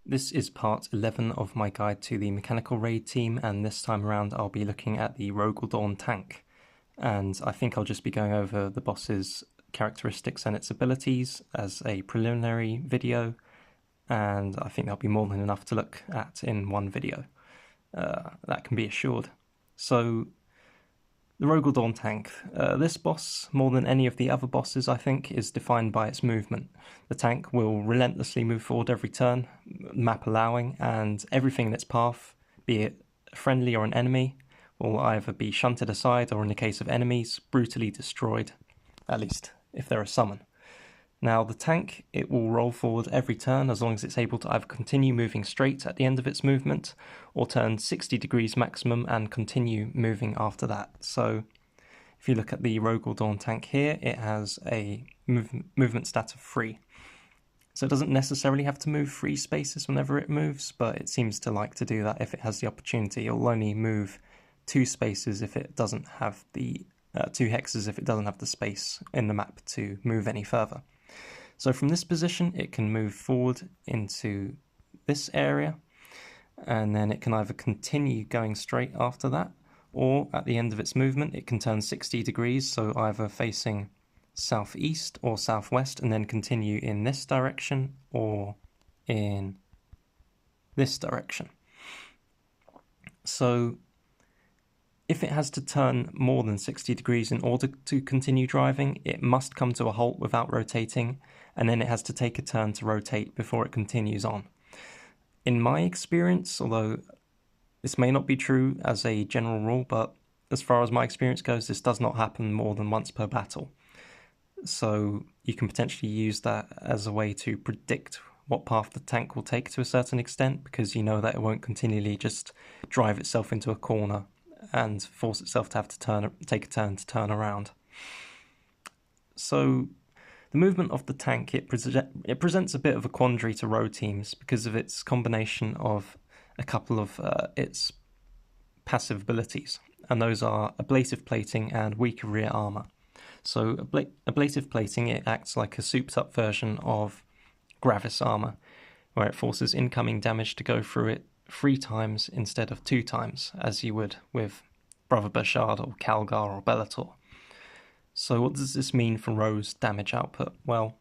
This is part 11 of my guide to the mechanical raid team, and this time around I'll be looking at the Rogal Dorn tank. And I think I'll just be going over the boss's characteristics and its abilities as a preliminary video, and I think that'll be more than enough to look at in one video. That can be assured. So, the Rogal Dorn tank. This boss, more than any of the other bosses, I think, is defined by its movement. The tank will relentlessly move forward every turn, map allowing, and everything in its path, be it friendly or an enemy, will either be shunted aside or, in the case of enemies, brutally destroyed, at least if they're a summon. Now, the tank, it will roll forward every turn as long as it's able to either continue moving straight at the end of its movement or turn 60 degrees maximum and continue moving after that. So, if you look at the Rogal Dorn tank here, it has a movement stat of 3. So it doesn't necessarily have to move 3 spaces whenever it moves, but it seems to like to do that if it has the opportunity. It'll only move 2 spaces if it doesn't have the 2 hexes if it doesn't have the space in the map to move any further. So from this position, it can move forward into this area, and then it can either continue going straight after that, or at the end of its movement, it can turn 60 degrees, so either facing southeast or southwest, and then continue in this direction or in this direction. So if it has to turn more than 60 degrees in order to continue driving, it must come to a halt without rotating, and then it has to take a turn to rotate before it continues on. In my experience, although this may not be true as a general rule, but as far as my experience goes, this does not happen more than once per battle. So you can potentially use that as a way to predict what path the tank will take to a certain extent, because you know that it won't continually just drive itself into a corner and force itself to have to take a turn to turn around. So the movement of the tank, it presents a bit of a quandary to road teams because of its combination of a couple of its passive abilities, and those are ablative plating and weaker rear armor. So ablative plating, it acts like a souped up version of Gravis armor, where it forces incoming damage to go through it 3 times instead of 2 times, as you would with Brother Bashard or Calgar or Bellator. So what does this mean for Ro's damage output? Well,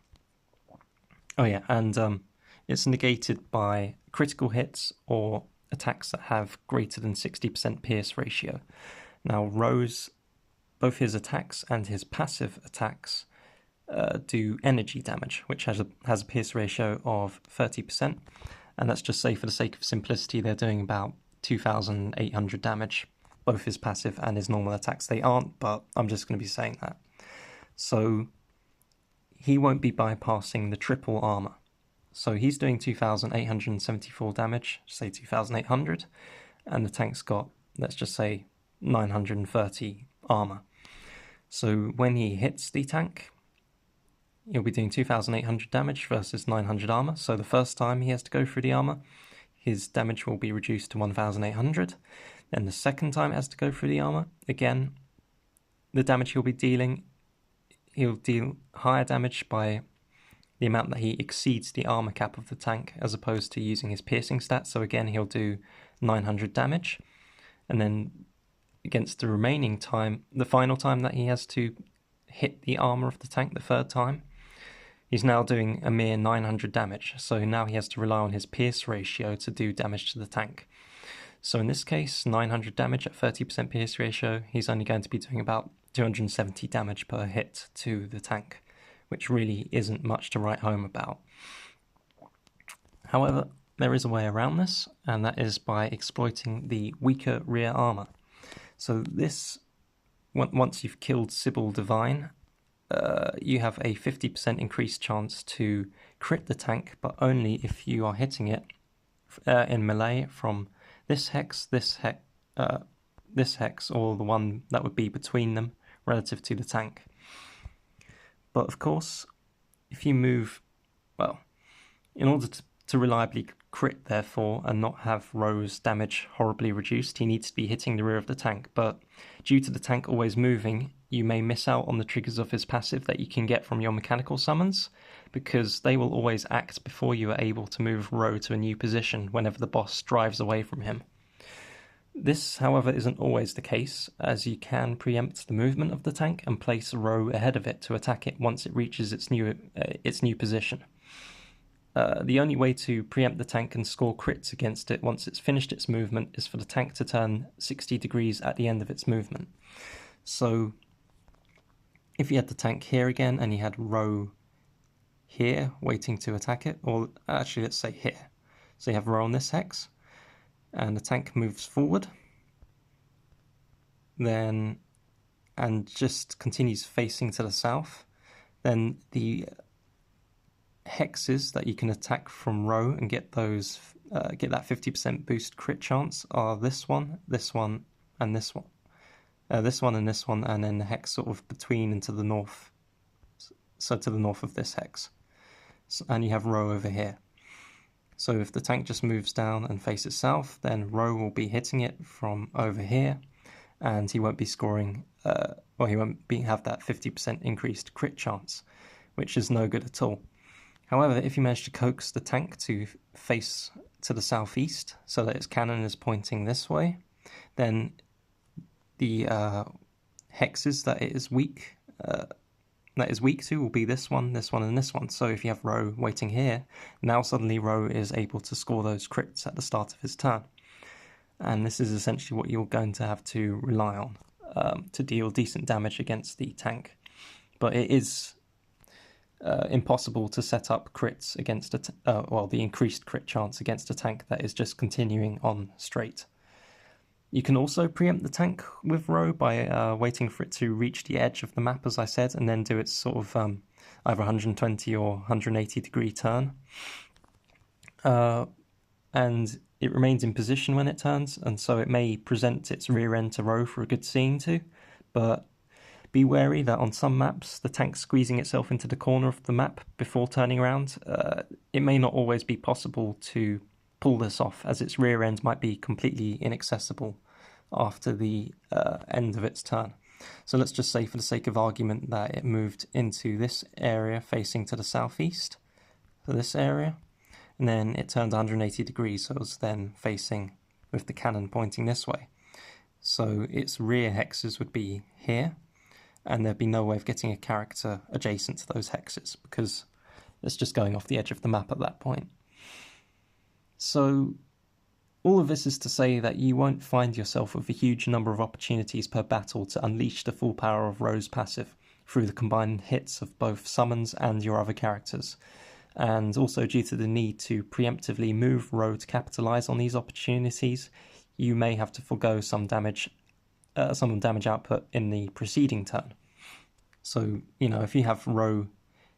it's negated by critical hits or attacks that have greater than 60% pierce ratio. Now, both his attacks and his passive attacks do energy damage, which has a pierce ratio of 30%. And let's just say, for the sake of simplicity, they're doing about 2,800 damage. Both his passive and his normal attacks, they aren't, but I'm just going to be saying that. So he won't be bypassing the triple armor. So he's doing 2,874 damage, say 2,800, and the tank's got, let's just say, 930 armor. So when he hits the tank, he'll be doing 2,800 damage versus 900 armor. So the first time he has to go through the armor, his damage will be reduced to 1,800. Then the second time he has to go through the armor, again, the damage he'll be dealing, he'll deal higher damage by the amount that he exceeds the armor cap of the tank, as opposed to using his piercing stat. So again, he'll do 900 damage. And then against the remaining time, the final time that he has to hit the armor of the tank, the third time, he's now doing a mere 900 damage. So now he has to rely on his pierce ratio to do damage to the tank. So in this case, 900 damage at 30% pierce ratio, he's only going to be doing about 270 damage per hit to the tank, which really isn't much to write home about. However, there is a way around this, and that is by exploiting the weaker rear armor. So this, once you've killed Sybil Divine, you have a 50% increased chance to crit the tank, but only if you are hitting it in melee from this hex, this hex, or the one that would be between them relative to the tank. But of course, if you move, in order to reliably crit, therefore, and not have Ro's damage horribly reduced, he needs to be hitting the rear of the tank. But due to the tank always moving, you may miss out on the triggers of his passive that you can get from your mechanical summons, because they will always act before you are able to move Ro to a new position whenever the boss drives away from him. This, however, isn't always the case, as you can preempt the movement of the tank and place Ro ahead of it to attack it once it reaches its new position. The only way to preempt the tank and score crits against it once it's finished its movement is for the tank to turn 60 degrees at the end of its movement. So if you had the tank here again and you had Ro here waiting to attack it, or actually let's say here. So you have Ro on this hex and the tank moves forward, then and just continues facing to the south, then the hexes that you can attack from Ro and get those get that 50% boost crit chance are this one, and this one. This one and this one, and then the hex sort of between and to the north. So to the north of this hex. So, and you have Ro over here. So if the tank just moves down and faces south, then Ro will be hitting it from over here, and he won't be scoring, he won't have that 50% increased crit chance, which is no good at all. However, if you manage to coax the tank to face to the southeast so that its cannon is pointing this way, then the hexes that it is weak to will be this one, and this one. So if you have Ro waiting here, now suddenly Ro is able to score those crits at the start of his turn. And this is essentially what you're going to have to rely on to deal decent damage against the tank. But it is impossible to set up crits against the increased crit chance against a tank that is just continuing on straight. You can also preempt the tank with Ro by waiting for it to reach the edge of the map, as I said, and then do its sort of either 120 or 180 degree turn. And it remains in position when it turns, and so it may present its rear end to Ro for a good seeing to, but be wary that on some maps, the tank squeezing itself into the corner of the map before turning around, it may not always be possible to pull this off, as its rear end might be completely inaccessible after the end of its turn. So let's just say, for the sake of argument, that it moved into this area facing to the southeast, so this area, and then it turned 180 degrees, so it was then facing with the cannon pointing this way. So its rear hexes would be here, and there'd be no way of getting a character adjacent to those hexes, because it's just going off the edge of the map at that point. So all of this is to say that you won't find yourself with a huge number of opportunities per battle to unleash the full power of Ro's passive through the combined hits of both summons and your other characters, and also due to the need to preemptively move Ro to capitalise on these opportunities, you may have to forego some damage output in the preceding turn. So, if you have Ro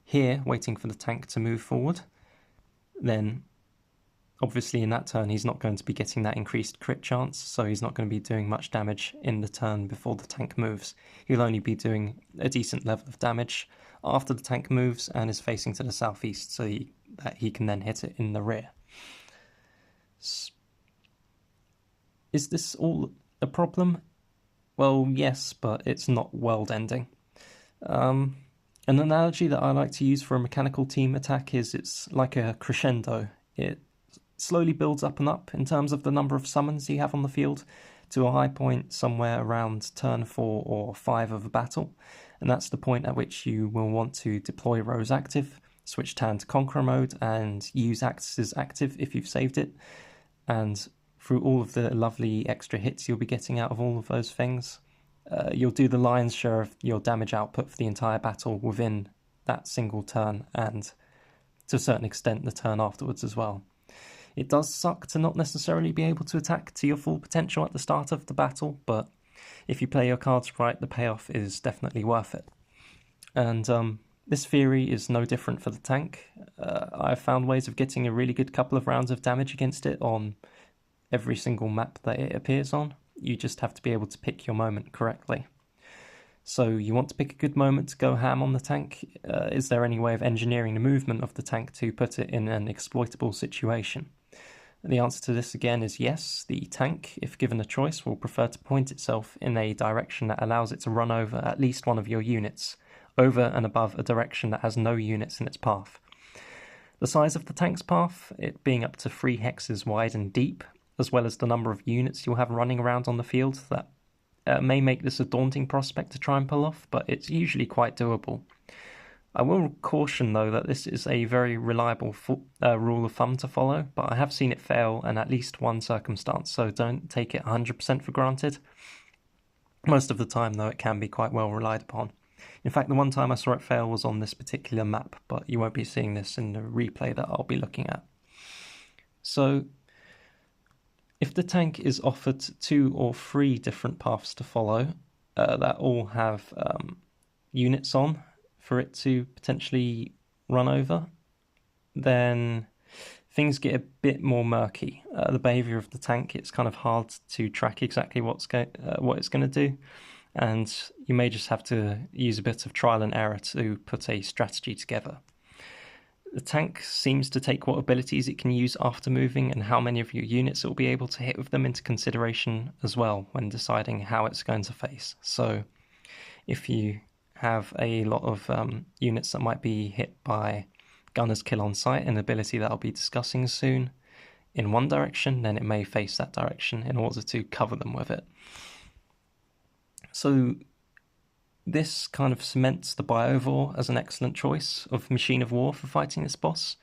here waiting for the tank to move forward, then obviously in that turn he's not going to be getting that increased crit chance, so he's not going to be doing much damage in the turn before the tank moves. He'll only be doing a decent level of damage after the tank moves and is facing to the southeast, so that he can then hit it in the rear. Is this all a problem? Well, yes, but it's not world-ending. An analogy that I like to use for a mechanical team attack is it's like a crescendo. It slowly builds up and up in terms of the number of summons you have on the field to a high point somewhere around turn 4 or 5 of a battle, and that's the point at which you will want to deploy Ro's active, switch Tan to Conqueror mode, and use Axis active if you've saved it, and through all of the lovely extra hits you'll be getting out of all of those things, you'll do the lion's share of your damage output for the entire battle within that single turn, and to a certain extent the turn afterwards as well. It does suck to not necessarily be able to attack to your full potential at the start of the battle, but if you play your cards right, the payoff is definitely worth it. And this theory is no different for the tank. I've found ways of getting a really good couple of rounds of damage against it on every single map that it appears on. You just have to be able to pick your moment correctly. So you want to pick a good moment to go ham on the tank. Is there any way of engineering the movement of the tank to put it in an exploitable situation? The answer to this again is yes. The tank, if given a choice, will prefer to point itself in a direction that allows it to run over at least one of your units, over and above a direction that has no units in its path. The size of the tank's path, it being up to 3 hexes wide and deep, as well as the number of units you'll have running around on the field, that may make this a daunting prospect to try and pull off, but it's usually quite doable. I will caution, though, that this is a very reliable rule of thumb to follow, but I have seen it fail in at least one circumstance, so don't take it 100% for granted. Most of the time, though, it can be quite well relied upon. In fact, the one time I saw it fail was on this particular map, but you won't be seeing this in the replay that I'll be looking at. So, if the tank is offered 2 or 3 different paths to follow that all have units on for it to potentially run over, then things get a bit more murky. The behavior of the tank, it's kind of hard to track exactly what it's going to do, and you may just have to use a bit of trial and error to put a strategy together. The tank seems to take what abilities it can use after moving and how many of your units it will be able to hit with them into consideration as well when deciding how it's going to face. So if you have a lot of units that might be hit by Gunner's Kill on Sight, an ability that I'll be discussing soon, in one direction, then it may face that direction in order to cover them with it. So this kind of cements the Biovore as an excellent choice of machine of war for fighting this boss,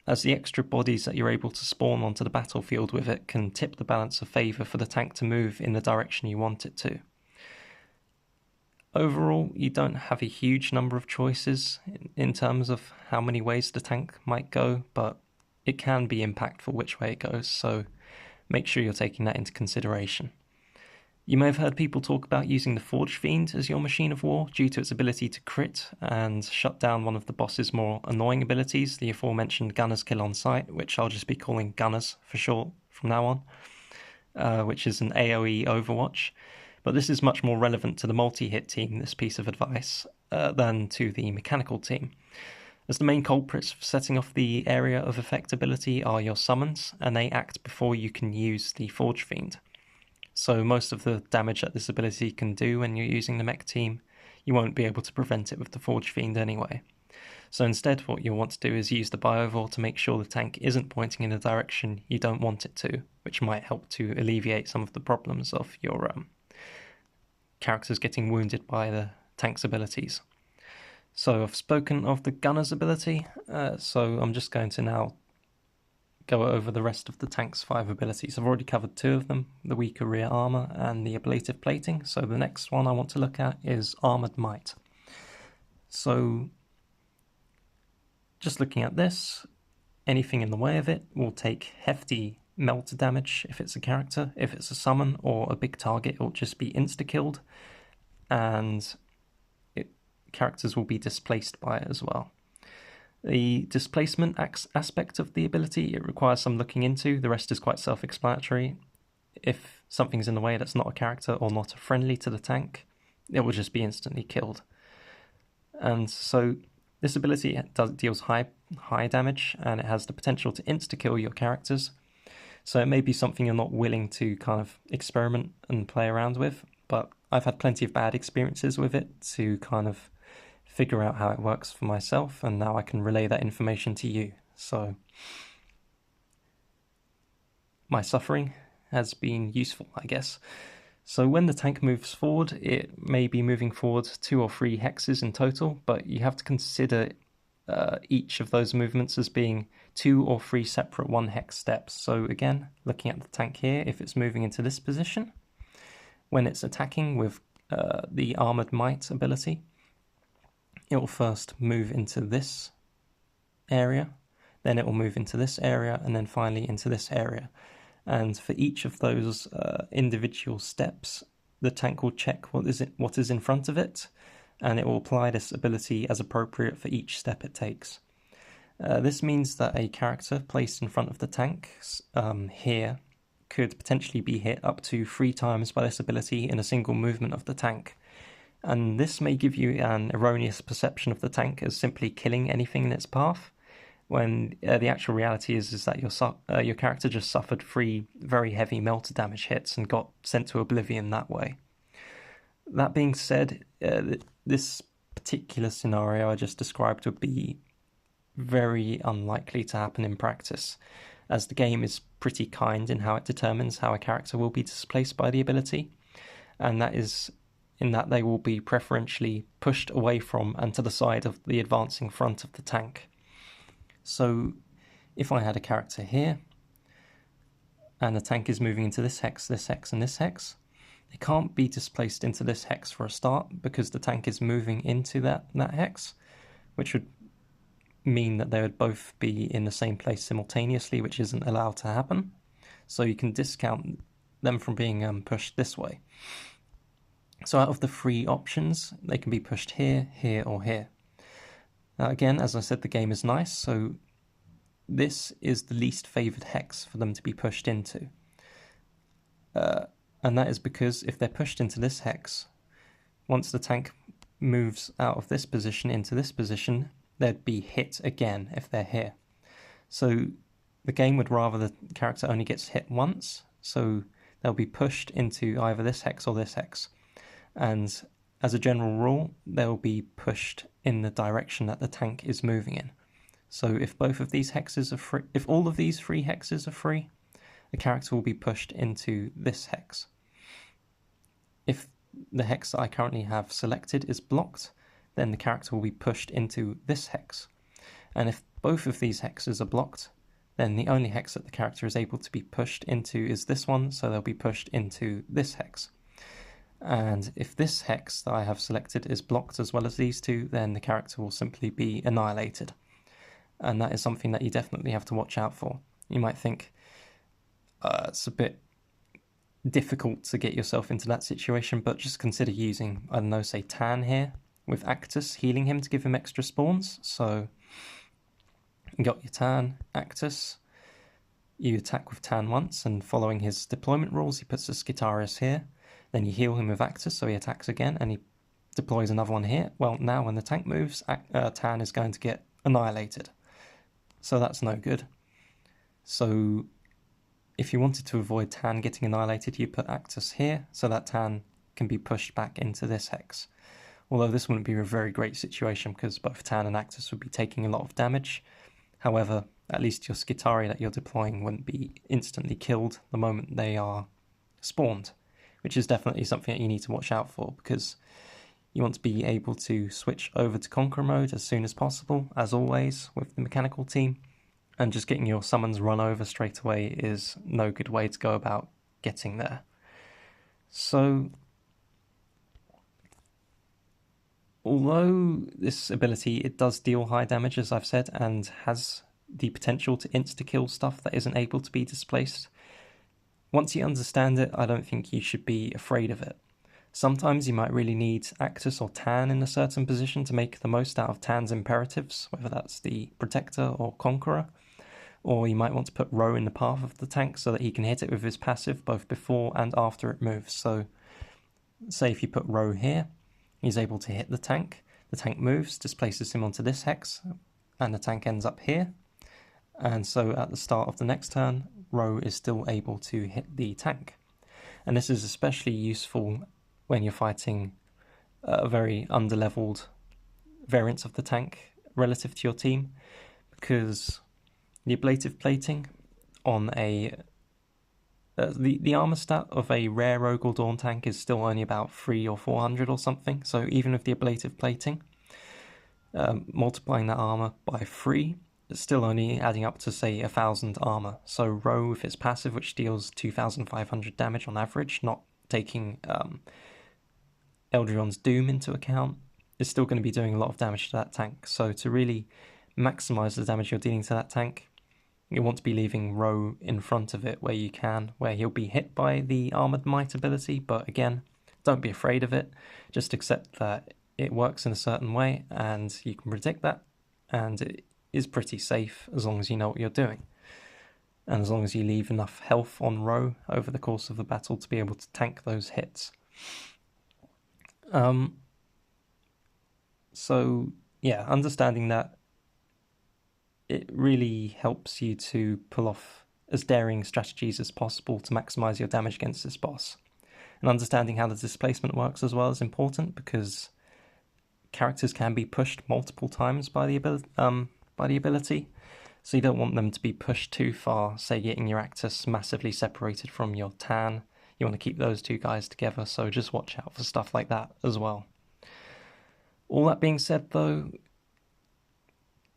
as the extra bodies that you're able to spawn onto the battlefield with it can tip the balance of favour for the tank to move in the direction you want it to. Overall, you don't have a huge number of choices in terms of how many ways the tank might go, but it can be impactful which way it goes, so make sure you're taking that into consideration. You may have heard people talk about using the Forge Fiend as your machine of war due to its ability to crit and shut down one of the boss's more annoying abilities, the aforementioned Gunner's Kill on Sight, which I'll just be calling Gunners for short from now on, which is an AoE Overwatch. But this is much more relevant to the multi-hit team, this piece of advice, than to the mechanical team, as the main culprits for setting off the area of effect ability are your summons, and they act before you can use the Forge Fiend. So most of the damage that this ability can do when you're using the mech team, you won't be able to prevent it with the Forge Fiend anyway. So instead, what you'll want to do is use the Biovore to make sure the tank isn't pointing in a direction you don't want it to, which might help to alleviate some of the problems of your characters getting wounded by the tank's abilities. So I've spoken of the Gunner's ability, so I'm just going to now go over the rest of the tank's 5 abilities. I've already covered 2 of them, the weaker rear armour and the ablative plating, so the next one I want to look at is Armoured Might. So just looking at this, anything in the way of it will take hefty melt damage if it's a character. If it's a summon or a big target, it will just be insta-killed, and characters will be displaced by it as well. The displacement aspect of the ability, it requires some looking into. The rest is quite self-explanatory. If something's in the way that's not a character or not friendly to the tank, it will just be instantly killed. And so this ability deals high damage, and it has the potential to insta-kill your characters. So it may be something you're not willing to kind of experiment and play around with, but I've had plenty of bad experiences with it to kind of figure out how it works for myself, and now I can relay that information to you. So my suffering has been useful, I guess. So when the tank moves forward, it may be moving forward 2 or 3 hexes in total, but you have to consider each of those movements as being 2 or 3 separate 1 hex steps. So again, looking at the tank here, if it's moving into this position, when it's attacking with the Armoured Might ability, it will first move into this area, then it will move into this area, and then finally into this area. And for each of those individual steps, the tank will check what is in front of it, and it will apply this ability as appropriate for each step it takes. This means that a character placed in front of the tank here could potentially be hit up to 3 times by this ability in a single movement of the tank. And this may give you an erroneous perception of the tank as simply killing anything in its path, when the actual reality is that your character just suffered 3 very heavy melt damage hits and got sent to oblivion that way. That being said, this particular scenario I just described would be very unlikely to happen in practice, as the game is pretty kind in how it determines how a character will be displaced by the ability, and that is in that they will be preferentially pushed away from and to the side of the advancing front of the tank. So if I had a character here, and the tank is moving into this hex, and this hex, they can't be displaced into this hex for a start because the tank is moving into that hex, which would mean that they would both be in the same place simultaneously, which isn't allowed to happen. So you can discount them from being pushed this way. So out of the three options, they can be pushed here, here, or here. Now again, as I said, the game is nice, so this is the least favoured hex for them to be pushed into. And that is because if they're pushed into this hex, once the tank moves out of this position into this position, they'd be hit again if they're here. So the game would rather the character only gets hit once, so they'll be pushed into either this hex or this hex. And as a general rule, they'll be pushed in the direction that the tank is moving in. So if both of these hexes are free, if all of these three hexes are free, the character will be pushed into this hex. If the hex that I currently have selected is blocked, then the character will be pushed into this hex. And if both of these hexes are blocked, then the only hex that the character is able to be pushed into is this one, so they'll be pushed into this hex. And if this hex that I have selected is blocked as well as these two, then the character will simply be annihilated. And that is something that you definitely have to watch out for. You might think it's a bit difficult to get yourself into that situation, but just consider using, I don't know, say Tan here, with Actus healing him to give him extra spawns. So you got your Tan, Actus, you attack with Tan once, and following his deployment rules, he puts the Skitarius here. Then you heal him with Actus, so he attacks again, and he deploys another one here. Well, now when the tank moves, Tan is going to get annihilated. So that's no good. So if you wanted to avoid Tan getting annihilated, you put Actus here, so that Tan can be pushed back into this hex. Although this wouldn't be a very great situation, because both Tan and Actus would be taking a lot of damage. However, at least your Skitari that you're deploying wouldn't be instantly killed the moment they are spawned, which is definitely something that you need to watch out for, because you want to be able to switch over to Conqueror mode as soon as possible, as always, with the mechanical team, and just getting your summons run over straight away is no good way to go about getting there. So, although this ability, it does deal high damage, as I've said, and has the potential to insta-kill stuff that isn't able to be displaced, once you understand it, I don't think you should be afraid of it. Sometimes you might really need Actus or Tan in a certain position to make the most out of Tan's imperatives, whether that's the Protector or Conqueror, or you might want to put Ro in the path of the tank so that he can hit it with his passive both before and after it moves. So, say if you put Ro here, he's able to hit the tank moves, displaces him onto this hex, and the tank ends up here. And so at the start of the next turn, Ro is still able to hit the tank. And this is especially useful when you're fighting very underleveled variants of the tank relative to your team, because the ablative plating on a the armor stat of a rare Rogal Dorn tank is still only about 300 or 400 or something. So even with the ablative plating, multiplying that armor by 3, it's still only adding up to, say, 1,000 armor. So Ro with its passive, which deals 2,500 damage on average, not taking Eldrion's Doom into account, is still going to be doing a lot of damage to that tank. So to really maximize the damage you're dealing to that tank, you want to be leaving Ro in front of it where you can, where he'll be hit by the Armored Might ability, but again, don't be afraid of it. Just accept that it works in a certain way, and you can predict that, and it is pretty safe as long as you know what you're doing. And as long as you leave enough health on Ro over the course of the battle to be able to tank those hits. So, yeah, understanding that, it really helps you to pull off as daring strategies as possible to maximize your damage against this boss. And understanding how the displacement works as well is important, because characters can be pushed multiple times by the ability, by the ability. So you don't want them to be pushed too far, say getting your Actus massively separated from your Tan. You want to keep those two guys together, so just watch out for stuff like that as well. All that being said though,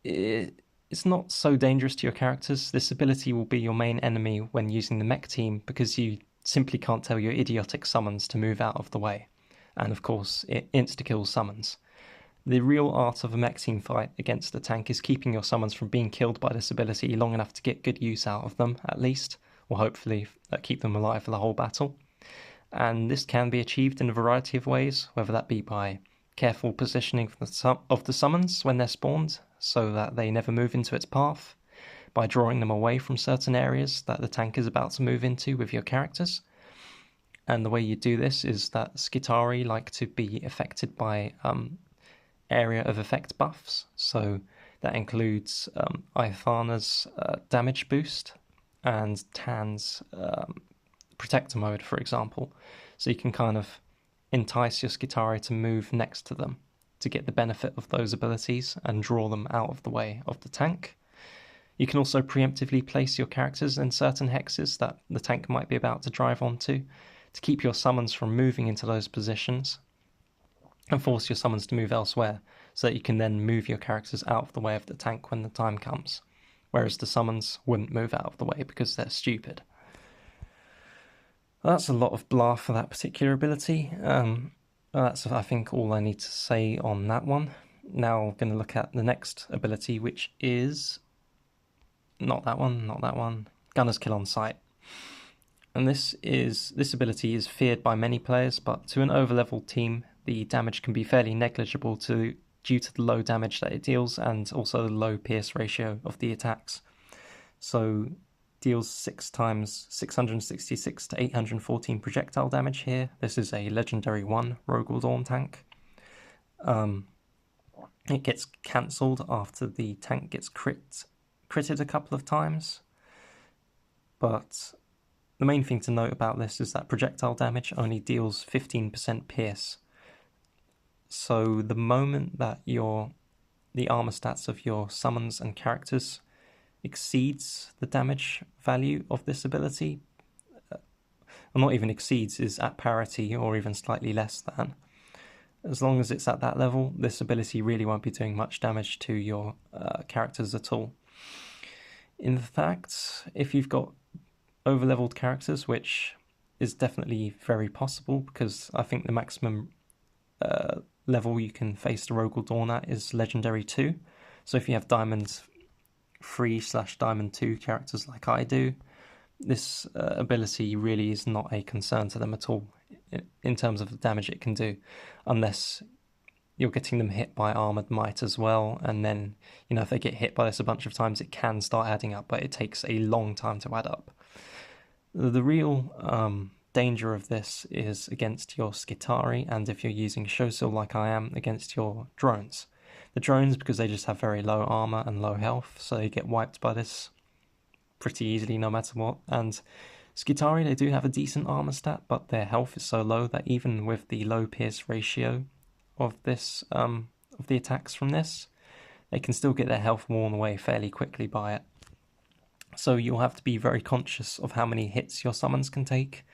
it's not so dangerous to your characters. This ability will be your main enemy when using the mech team because you simply can't tell your idiotic summons to move out of the way. And of course, it insta-kills summons. The real art of a mech team fight against a tank is keeping your summons from being killed by this ability long enough to get good use out of them, at least, or hopefully keep them alive for the whole battle. And this can be achieved in a variety of ways, whether that be by careful positioning of the summons when they're spawned, so that they never move into its path, by drawing them away from certain areas that the tank is about to move into with your characters. And the way you do this is that Skitarii like to be affected by area of effect buffs, so that includes Ithana's damage boost and Tan's protector mode, for example. So you can kind of entice your Skitarii to move next to them to get the benefit of those abilities and draw them out of the way of the tank. You can also preemptively place your characters in certain hexes that the tank might be about to drive onto to keep your summons from moving into those positions and force your summons to move elsewhere so that you can then move your characters out of the way of the tank when the time comes, whereas the summons wouldn't move out of the way because they're stupid. That's a lot of blah for that particular ability. That's, I think, all I need to say on that one. Now I'm going to look at the next ability, which is not that one. Gunner's Kill on Sight. And this ability is feared by many players, but to an overleveled team, the damage can be fairly negligible due to the low damage that it deals and also the low pierce ratio of the attacks. So deals 6 times 666 to 814 projectile damage here. This is a legendary 1 Rogal Dorn tank. It gets cancelled after the tank gets critted a couple of times. But the main thing to note about this is that projectile damage only deals 15% pierce. So the moment that the armor stats of your summons and characters exceeds the damage value of this ability, well, not even exceeds, is at parity or even slightly less than. As long as it's at that level, this ability really won't be doing much damage to your characters at all. In fact, if you've got overleveled characters, which is definitely very possible because I think the maximum level you can face the Rogal Dorn at is Legendary 2. So if you have Diamond 3/Diamond 2 characters like I do, this ability really is not a concern to them at all in terms of the damage it can do, unless you're getting them hit by Armoured Might as well, and then, if they get hit by this a bunch of times, it can start adding up, but it takes a long time to add up. The real danger of this is against your Skitarii, and if you're using Shosil like I am, against your drones. The drones, because they just have very low armor and low health, so they get wiped by this pretty easily no matter what. And Skitarii, they do have a decent armor stat, but their health is so low that even with the low pierce ratio of this of the attacks from this, they can still get their health worn away fairly quickly by it. So you'll have to be very conscious of how many hits your summons can take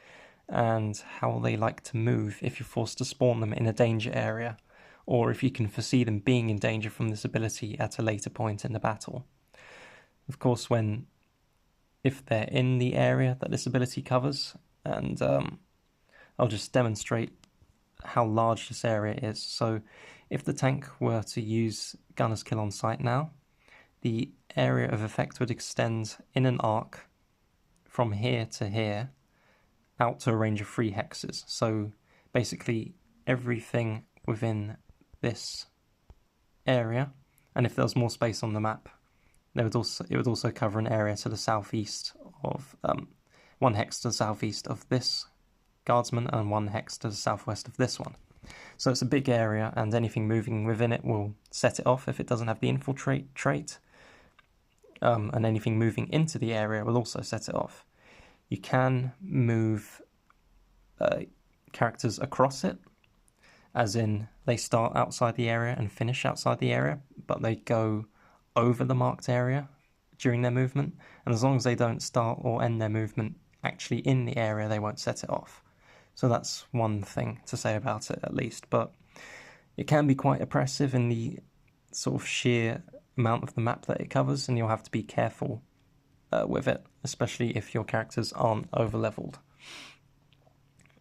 and how they like to move if you're forced to spawn them in a danger area, or if you can foresee them being in danger from this ability at a later point in the battle. Of course, if they're in the area that this ability covers, and I'll just demonstrate how large this area is. So if the tank were to use Gunner's Kill on Sight now, the area of effect would extend in an arc from here to here out to a range of 3 hexes. So basically everything within this area, and if there was more space on the map, it would also cover an area to the southeast of 1 hex to the southeast of this guardsman and 1 hex to the southwest of this one. So it's a big area, and anything moving within it will set it off if it doesn't have the infiltrate trait, and anything moving into the area will also set it off. You can move characters across it, as in they start outside the area and finish outside the area, but they go over the marked area during their movement, and as long as they don't start or end their movement actually in the area, they won't set it off. So that's one thing to say about it, at least. But it can be quite oppressive in the sort of sheer amount of the map that it covers, and you'll have to be careful with it, especially if your characters aren't over-leveled.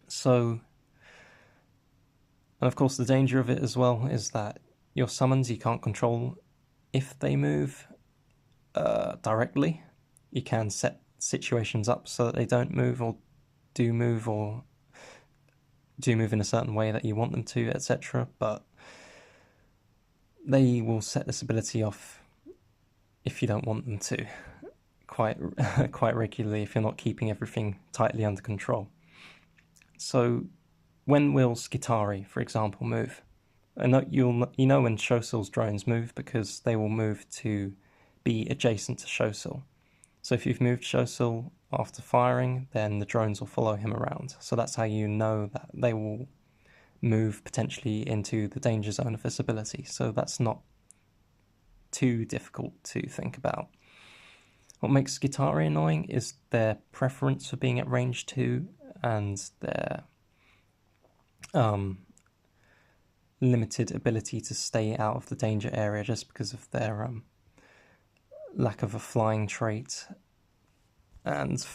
So, and of course the danger of it as well is that your summons you can't control if they move directly. You can set situations up so that they don't move or do move in a certain way that you want them to, etc. But they will set this ability off if you don't want them to, quite regularly if you're not keeping everything tightly under control. So when will Skitari, for example, move? And you know when Shosil's drones move because they will move to be adjacent to Shosil. So if you've moved Shosil after firing, then the drones will follow him around. So that's how you know that they will move potentially into the danger zone of this ability. So that's not too difficult to think about. What makes Skitari annoying is their preference for being at range 2 and their limited ability to stay out of the danger area just because of their lack of a flying trait and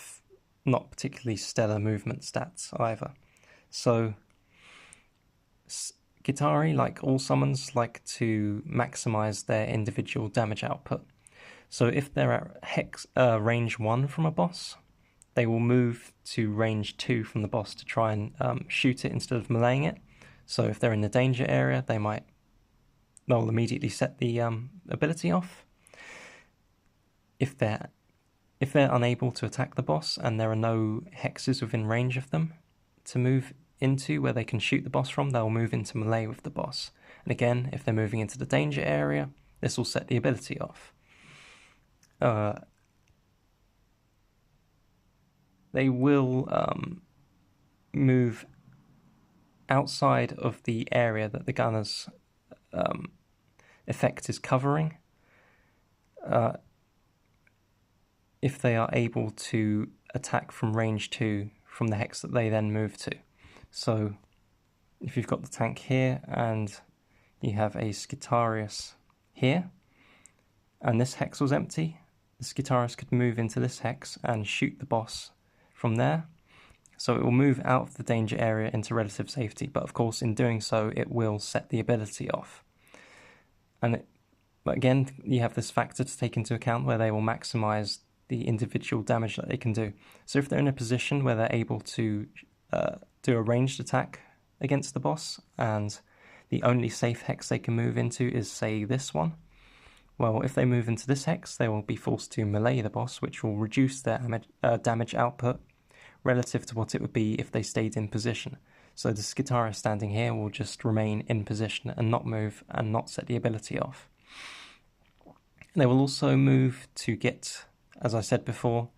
not particularly stellar movement stats either. So Skitari, like all summons, like to maximize their individual damage output. So if they're at range 1 from a boss, they will move to range 2 from the boss to try and shoot it instead of meleeing it. So if they're in the danger area, they'll immediately set the ability off. If they're unable to attack the boss and there are no hexes within range of them to move into where they can shoot the boss from, they'll move into melee with the boss. And again, if they're moving into the danger area, this will set the ability off. They will move outside of the area that the gunner's effect is covering if they are able to attack from range 2 from the hex that they then move to. So if you've got the tank here and you have a Skitarius here and this hex was empty, the Skitarius could move into this hex and shoot the boss from there. So it will move out of the danger area into relative safety, but of course in doing so it will set the ability off. But again, you have this factor to take into account where they will maximize the individual damage that they can do. So if they're in a position where they're able to do a ranged attack against the boss and the only safe hex they can move into is, say, this one, well, if they move into this hex, they will be forced to melee the boss, which will reduce their damage output relative to what it would be if they stayed in position. So the Skitara standing here will just remain in position and not move and not set the ability off. They will also move to get, as I said before,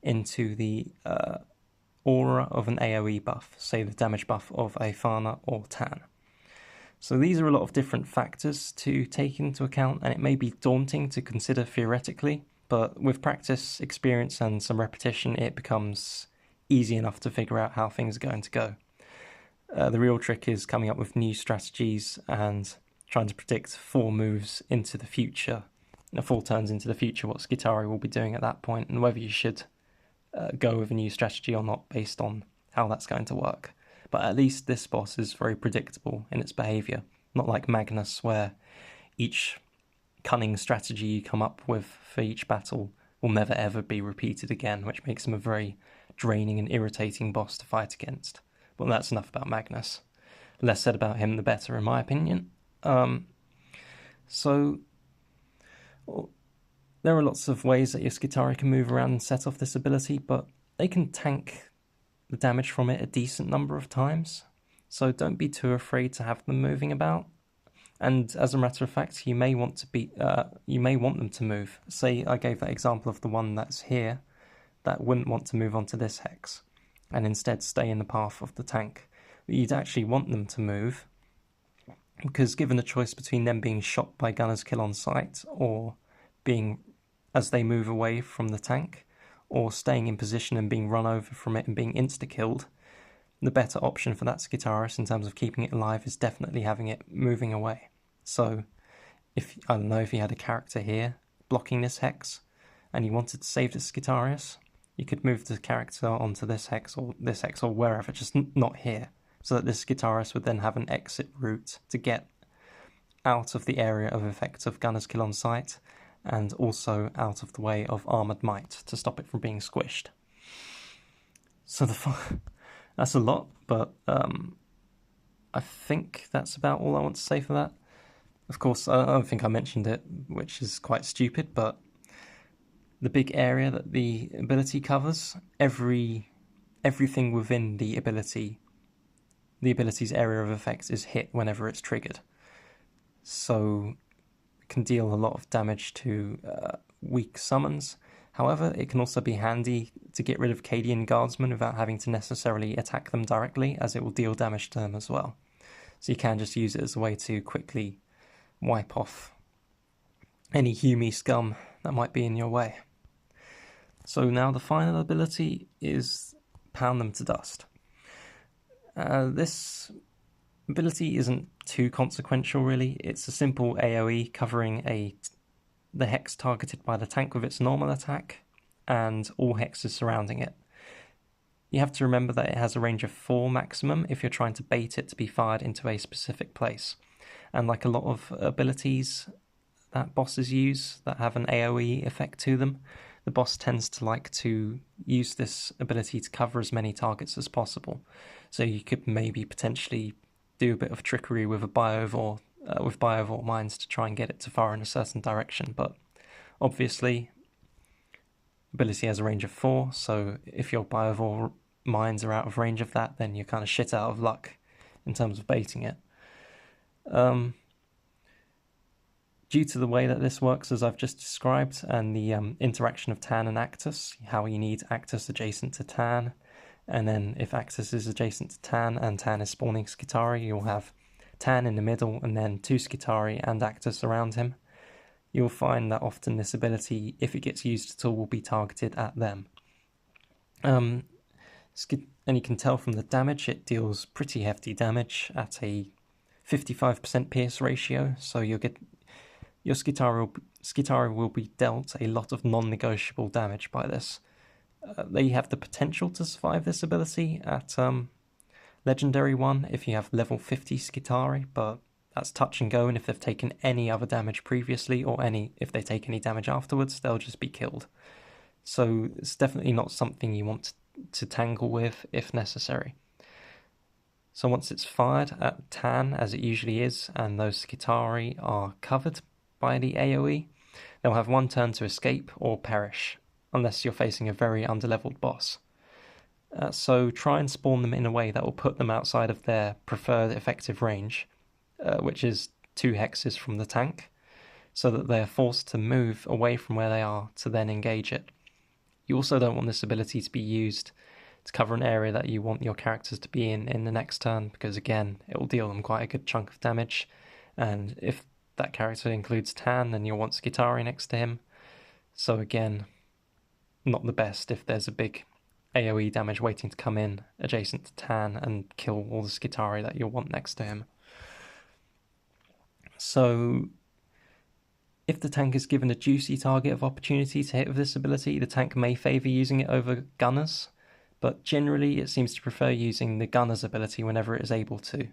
into the aura of an AoE buff, say the damage buff of a Fana or Tan. So these are a lot of different factors to take into account, and it may be daunting to consider theoretically, but with practice, experience and some repetition, it becomes easy enough to figure out how things are going to go. The real trick is coming up with new strategies and trying to predict 4 moves into the future, 4 turns into the future, what Skitari will be doing at that point, and whether you should go with a new strategy or not based on how that's going to work. But at least this boss is very predictable in its behaviour, not like Magnus, where each cunning strategy you come up with for each battle will never ever be repeated again, which makes him a very draining and irritating boss to fight against. But that's enough about Magnus. The less said about him, the better, in my opinion. So there are lots of ways that your Skitari can move around and set off this ability, but they can tank the damage from it a decent number of times. So don't be too afraid to have them moving about. And as a matter of fact, you may want them to move. Say I gave that example of the one that's here that wouldn't want to move onto this hex and instead stay in the path of the tank. But you'd actually want them to move, because given the choice between them being shot by Gunner's Kill on sight or being as they move away from the tank, or staying in position and being run over from it and being insta-killed, the better option for that Skitaris in terms of keeping it alive is definitely having it moving away. So if, I don't know, if you had a character here blocking this hex and you wanted to save the Skitarius, you could move the character onto this hex or wherever, just not here, so that this Skitarius would then have an exit route to get out of the area of effect of Gunner's Kill on sight, and also out of the way of Armoured Might to stop it from being squished. So that's a lot, but I think that's about all I want to say for that. Of course, I don't think I mentioned it, which is quite stupid, but the big area that the ability covers, everything within the ability's area of effect is hit whenever it's triggered. So it can deal a lot of damage to weak summons. However, it can also be handy to get rid of Cadian Guardsmen without having to necessarily attack them directly, as it will deal damage to them as well. So you can just use it as a way to quickly wipe off any Humi scum that might be in your way. So now the final ability is Pound Them to Dust. This ability isn't too consequential really. It's a simple AoE covering the hex targeted by the tank with its normal attack and all hexes surrounding it. You have to remember that it has a range of 4 maximum if you're trying to bait it to be fired into a specific place. And like a lot of abilities that bosses use that have an AoE effect to them, the boss tends to like to use this ability to cover as many targets as possible. So you could maybe potentially do a bit of trickery with Biovore mines to try and get it to fire in a certain direction, but obviously ability has a range of 4, so if your Biovore mines are out of range of that, then you're kind of shit out of luck in terms of baiting it. Due to the way that this works, as I've just described, and the interaction of Tan and Actus, how you need Actus adjacent to Tan, and then if Actus is adjacent to Tan and Tan is spawning Skitari, you'll have Tan in the middle and then 2 Skitari and Actus around him. You'll find that often this ability, if it gets used at all, will be targeted at them. And you can tell from the damage, it deals pretty hefty damage at a 55% pierce ratio, so your Skitari will be dealt a lot of non-negotiable damage by this. They have the potential to survive this ability at Legendary 1 if you have level 50 Skitari, but that's touch and go, and if they've taken any other damage previously, or if they take any damage afterwards, they'll just be killed. So it's definitely not something you want to tangle with if necessary. So once it's fired at Tan, as it usually is, and those Skitari are covered by the AoE, they'll have 1 turn to escape or perish, unless you're facing a very underleveled boss. So try and spawn them in a way that will put them outside of their preferred effective range, which is 2 hexes from the tank, so that they are forced to move away from where they are to then engage it. You also don't want this ability to be used to cover an area that you want your characters to be in the next turn, because again, it will deal them quite a good chunk of damage, and if that character includes Tan, then you'll want Skitari next to him. So again, not the best if there's a big AoE damage waiting to come in adjacent to Tan and kill all the Skitari that you'll want next to him. So if the tank is given a juicy target of opportunity to hit with this ability, the tank may favour using it over Gunners, but generally it seems to prefer using the Gunner's ability whenever it is able to.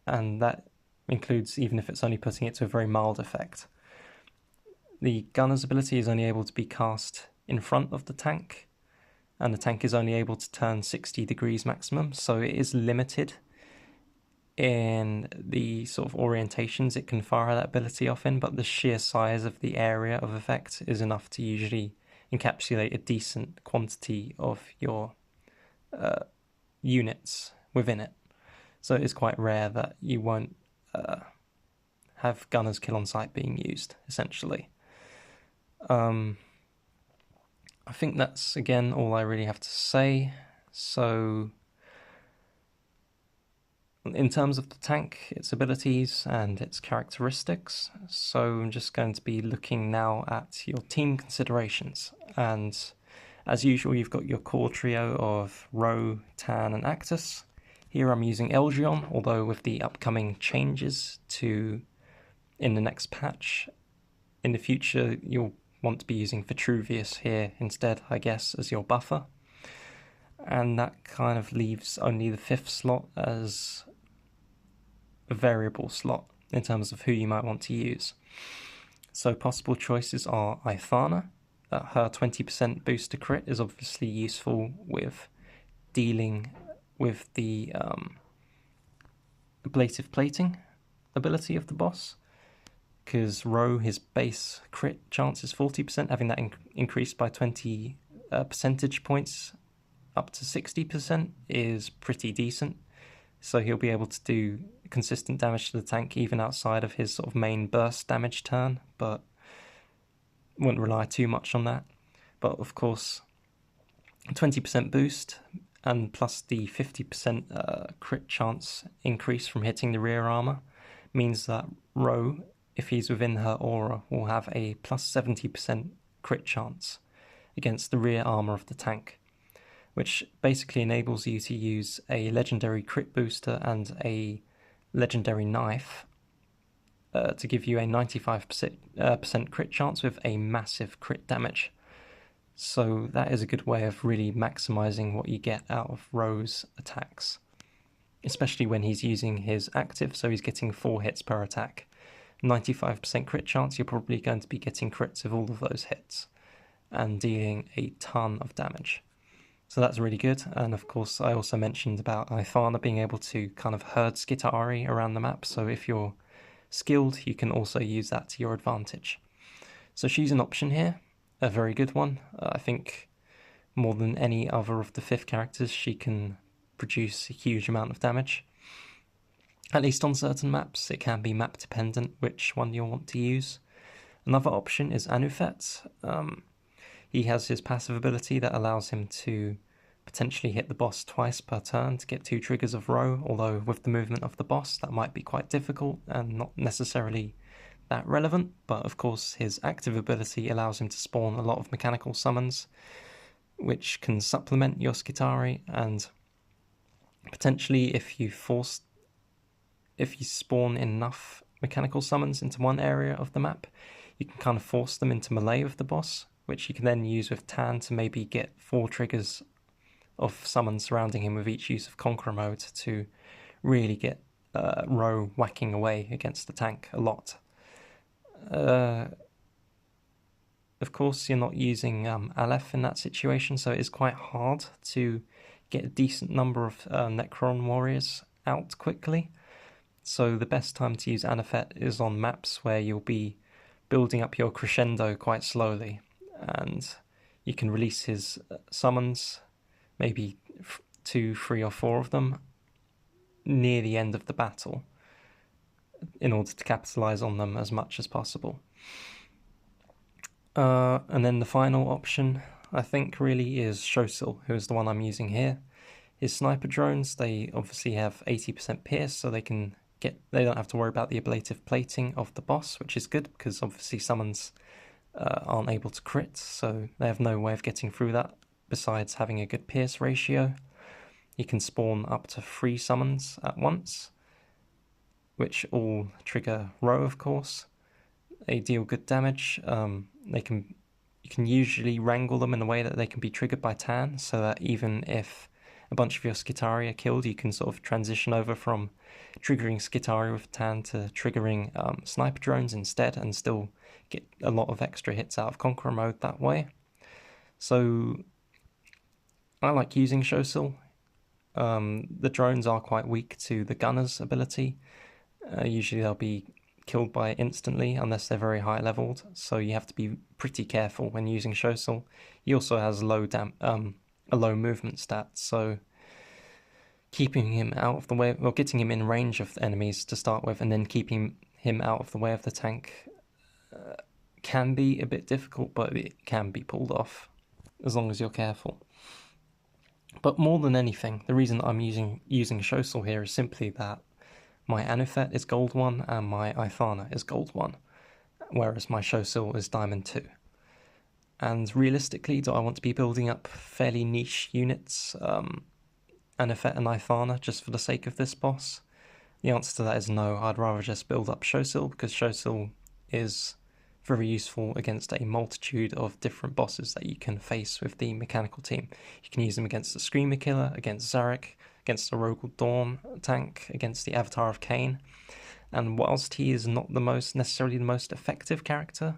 And that includes even if it's only putting it to a very mild effect. The Gunner's ability is only able to be cast in front of the tank, and the tank is only able to turn 60 degrees maximum, so it is limited in the sort of orientations it can fire that ability off in, but the sheer size of the area of effect is enough to usually encapsulate a decent quantity of your units within it. So it is quite rare that you won't have Gunner's Kill on sight being used, essentially. I think that's, again, all I really have to say. So In terms of the tank, its abilities and its characteristics, so I'm just going to be looking now at your team considerations. And as usual, you've got your core trio of Ro, Tan, and Actus. Here I'm using Elgion, although with the upcoming changes in the next patch, in the future you'll want to be using Vitruvius here instead, I guess, as your buffer. And that kind of leaves only the 5th slot as a variable slot in terms of who you might want to use. So possible choices are Ithana. Her 20% boost to crit is obviously useful with dealing with the ablative plating ability of the boss, because Ro, his base crit chance is 40%, having that increased by 20 percentage points up to 60% is pretty decent. So he'll be able to do consistent damage to the tank even outside of his sort of main burst damage turn, but wouldn't rely too much on that. But of course, 20% boost and plus the 50% crit chance increase from hitting the rear armor means that Ro, if he's within her aura, will have a plus 70% crit chance against the rear armor of the tank, which basically enables you to use a legendary crit booster and a legendary knife to give you a 95% crit chance with a massive crit damage. So that is a good way of really maximizing what you get out of Ro's attacks, especially when he's using his active, so he's getting 4 hits per attack. 95% crit chance, you're probably going to be getting crits with all of those hits and dealing a ton of damage. So that's really good. And of course, I also mentioned about Ithana being able to kind of herd Skitari around the map. So if you're skilled, you can also use that to your advantage. So she's an option here, a very good one. I think more than any other of the 5th characters, she can produce a huge amount of damage. At least on certain maps, it can be map dependent which one you'll want to use. Another option is Anufet. He has his passive ability that allows him to potentially hit the boss twice per turn to get 2 triggers of Ro, although with the movement of the boss that might be quite difficult and not necessarily that relevant, but of course his active ability allows him to spawn a lot of mechanical summons, which can supplement your Skitari, and potentially if you spawn enough mechanical summons into one area of the map, you can kind of force them into melee with the boss, which you can then use with Tan to maybe get 4 triggers of summons surrounding him with each use of Conqueror mode to really get Ro whacking away against the tank a lot. Of course, you're not using Aleph in that situation, so it is quite hard to get a decent number of Necron warriors out quickly. So the best time to use Anufet is on maps where you'll be building up your crescendo quite slowly, and you can release his summons, maybe 2, 3, or 4 of them, near the end of the battle in order to capitalize on them as much as possible. And then the final option, I think, really is Shosil, who is the one I'm using here. His sniper drones, they obviously have 80% pierce, so they don't have to worry about the ablative plating of the boss, which is good because obviously summons aren't able to crit, so they have no way of getting through that besides having a good pierce ratio. You can spawn up to 3 summons at once, which all trigger Ro, of course. They deal good damage. You can usually wrangle them in a way that they can be triggered by Tan, so that even if a bunch of your Skitari are killed, you can sort of transition over from triggering Skitari with Tan to triggering sniper drones instead, and still get a lot of extra hits out of Conqueror mode that way. So I like using Shosil. The drones are quite weak to the gunner's ability. Usually they'll be killed by it instantly unless they're very high leveled, so you have to be pretty careful when using Shosil. He also has a low movement stat, so keeping him out of the way, or getting him in range of the enemies to start with, and then keeping him out of the way of the tank can be a bit difficult, but it can be pulled off as long as you're careful. But more than anything, the reason that I'm using Shosil here is simply that my Anufet is Gold 1 and my Ithana is Gold 1, whereas my Shosil is Diamond 2. And realistically, do I want to be building up fairly niche units, Anufet and Ithana, just for the sake of this boss? The answer to that is no. I'd rather just build up Shosil, because Shosil is very useful against a multitude of different bosses that you can face with the mechanical team. You can use them against the Screamer Killer, against Zarek, against the Rogal Dorn tank, against the Avatar of Cain. And whilst he is not necessarily the most effective character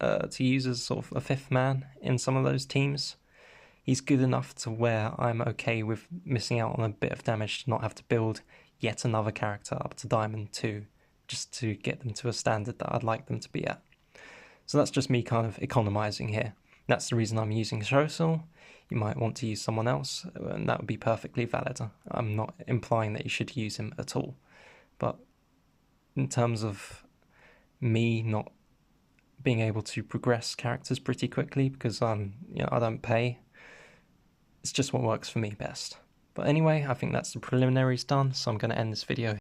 to use as sort of a fifth man in some of those teams, he's good enough to where I'm okay with missing out on a bit of damage to not have to build yet another character up to Diamond 2 just to get them to a standard that I'd like them to be at. So that's just me kind of economizing here. That's the reason I'm using Shosil. You might want to use someone else, and that would be perfectly valid. I'm not implying that you should use him at all. But in terms of me not being able to progress characters pretty quickly because I don't pay, it's just what works for me best. But anyway, I think that's the preliminaries done, so I'm going to end this video